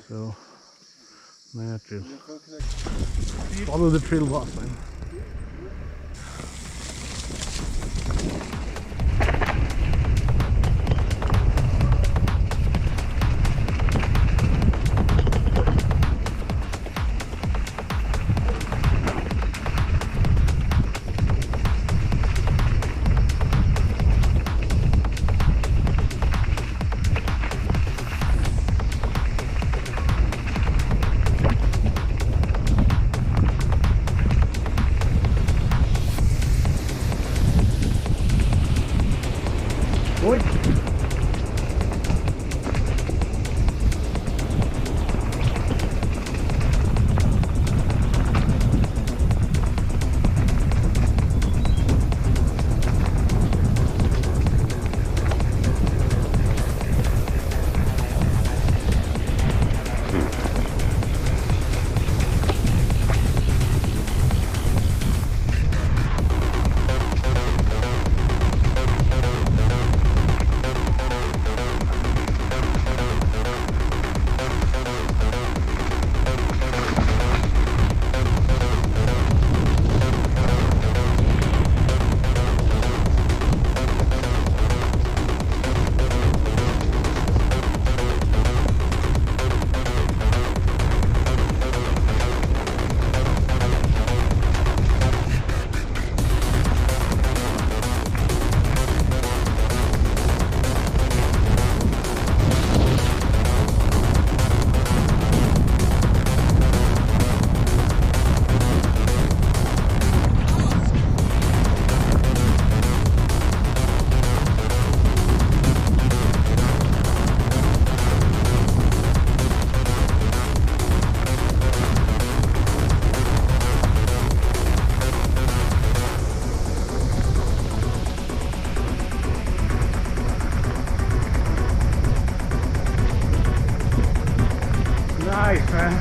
So I have to follow the trail boss line. Nice, man.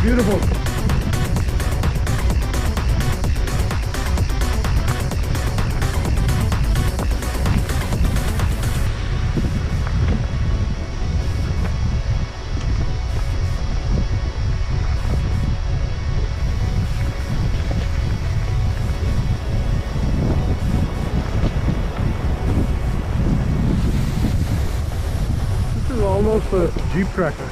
Beautiful. This is almost a Jeep tracker.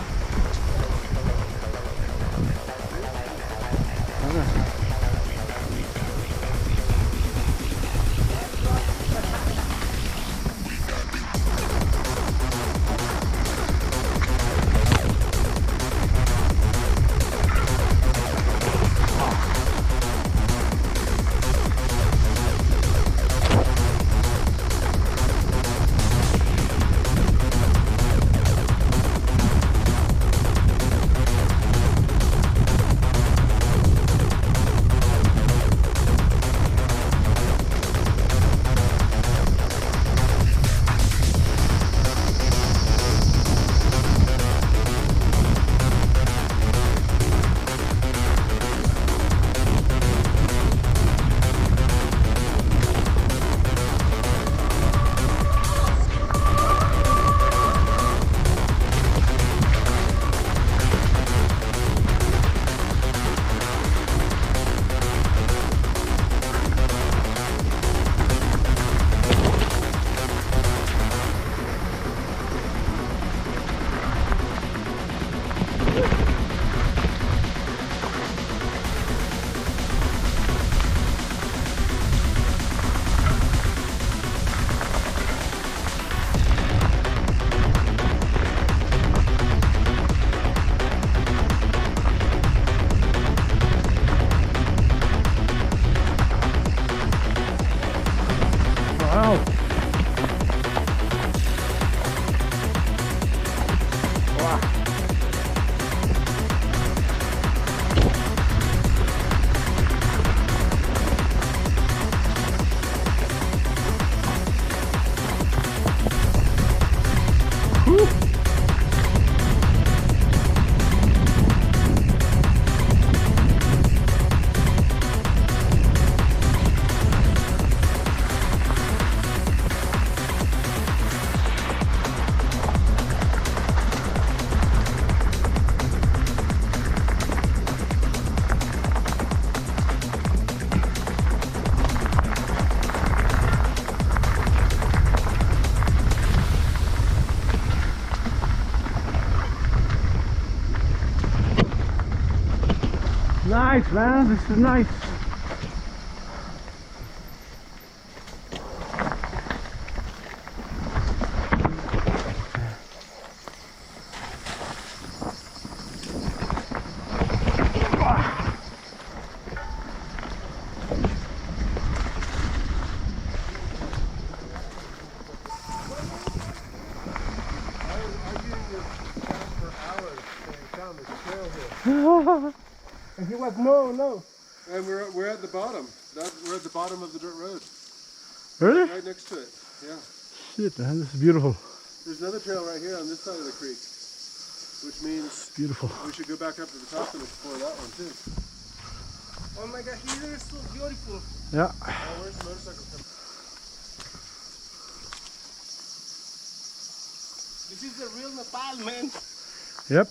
Nice, man. This is nice. And he was no. And we're at the bottom. We're at the bottom of the dirt road. Really? Right next to it. Yeah. Shit, man. This is beautiful. There's another trail right here on this side of the creek, which means Beautiful. we should go back up to the top and explore that one too. Oh my god, here is so beautiful. Yeah. Oh, where's the motorcycle coming? This is the real Nepal, man. Yep.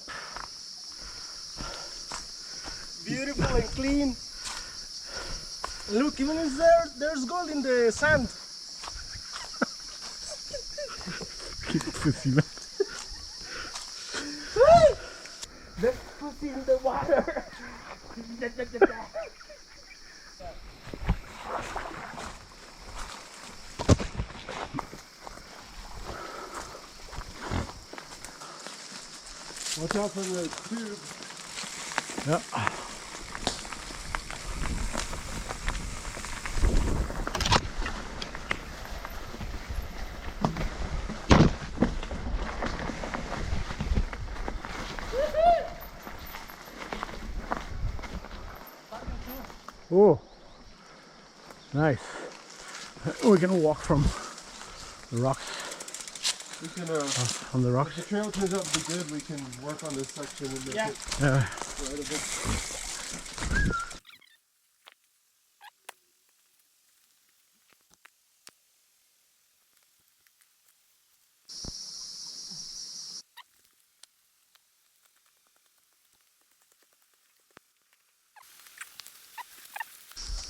Beautiful and clean. Look, even if there's gold in the sand. Pussy, man. There's pussy in the water. Watch out for the tube. Yeah. Oh, nice. We can walk from the rocks. We can, On the if rocks. the trail turns out to be good, we can work on this section and make Yeah. it Yeah. right a bit.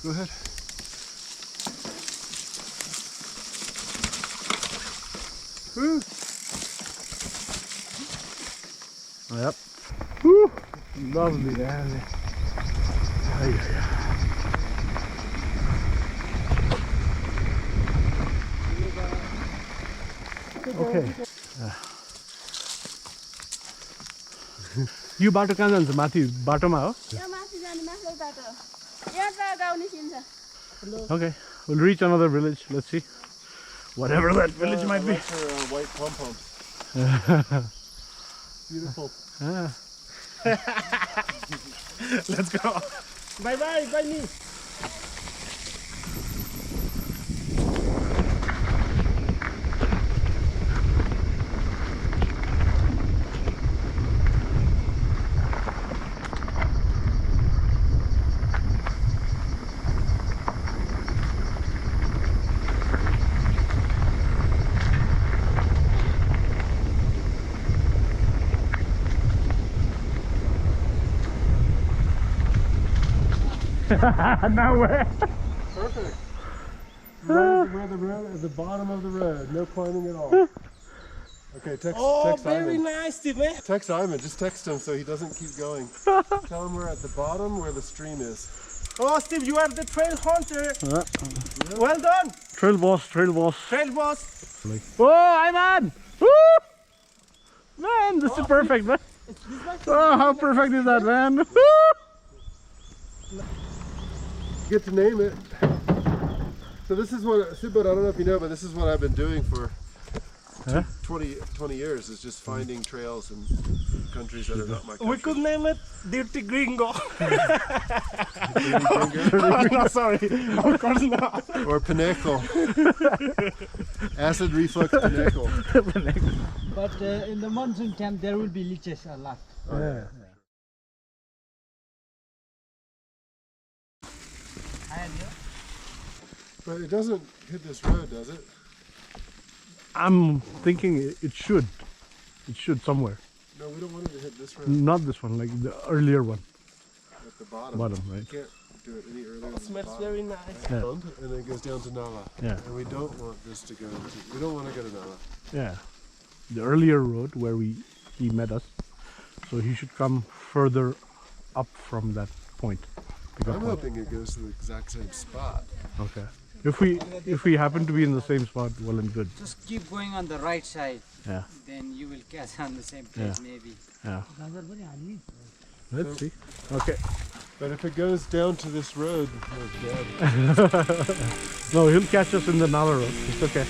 Go ahead. Woo. Yep. Woo. Lovely, man. Ay, ay, ay. Okay. यो बाटो कहाँ जान्छ? माथि बाटोमा हो? यहाँ माथि जाने माथिल्लो बाटो यहाँ त गाउँ निस्किन्छ Okay, we'll reach another village. Let's see. Whatever that village might be. White pom-poms. Beautiful. Ah. Let's go. Bye bye, bye me. Nowhere. Perfect. We're at the bottom of the road. No climbing at all. Okay, text Very Ivan. nice, Steve. Text Ivan. Just text him so he doesn't keep going. Tell him we're at the bottom where the stream is. Oh, Steve, you are the trail hunter. Well done. Trail boss, trail boss. Trail boss. Oh, Ivan! Woo! Man, this is perfect, man. Oh, how perfect is that, man? Woo! Get to name it. So this is what, Subodh, I don't know if you know, but this is what I've been doing for Huh? 20 years is just finding trails in countries that are not my We country. could name it Dirty Gringo. No, sorry. Of course not. Or Pinnacle. Acid reflux Pinnacle. But in the monsoon time, there will be leeches a lot. Yeah. But it doesn't hit this road, does it? I'm thinking it should. It should somewhere. No, we don't want it to hit this road Not this one, like the earlier one. at the bottom. Bottom, right? You can't do it any earlier than It the smells bottom. very nice. Yeah. And then it goes down to Nala. Yeah. And we don't want this to go to, we don't want to go to Nala. Yeah. The earlier road where he met us. So he should come further up from that point. Pickup I'm point. hoping it goes to the exact same spot. Okay. If we happen to be in the same spot, well and good. Just keep going on the right side, Yeah. then you will catch on the same place maybe. Yeah. Let's see. Okay. But if it goes down to this road, we're dead. No, he'll catch us in the Nala road. It's okay.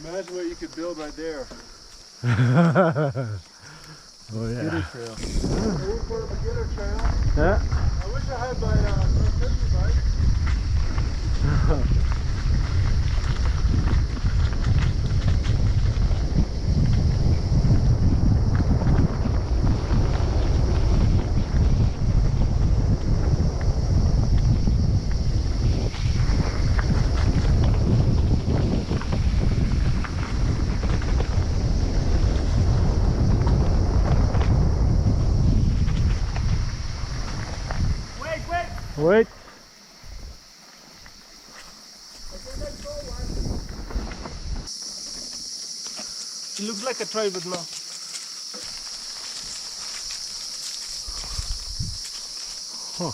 Imagine what you could build right there. Oh yeah. Beginner trail. Aim for a beginner trail. Yeah. I wish I had my country bike. Wait. It looks like a trail, but no. Huh.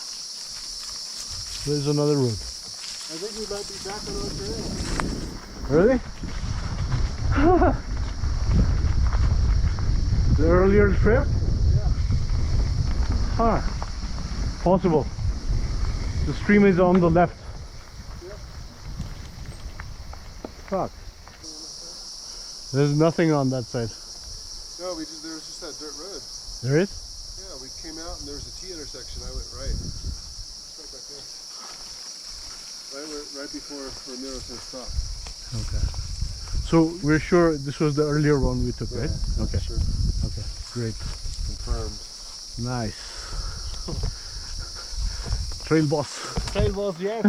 There's another road. I think we might be back on our trail. Really? The earlier trip? Yeah. Huh. Possible. The stream is on the left. Yep. Fuck. There's nothing on that side. No, there was just that dirt road. There is? Yeah, we came out and there was a T intersection. I went right. Right back there. Right before Ramiro said stop. Okay. So we're sure this was the earlier one we took, right? Okay. Sure. Okay. Great. Confirmed. Nice. Trail boss. Trail was, yes.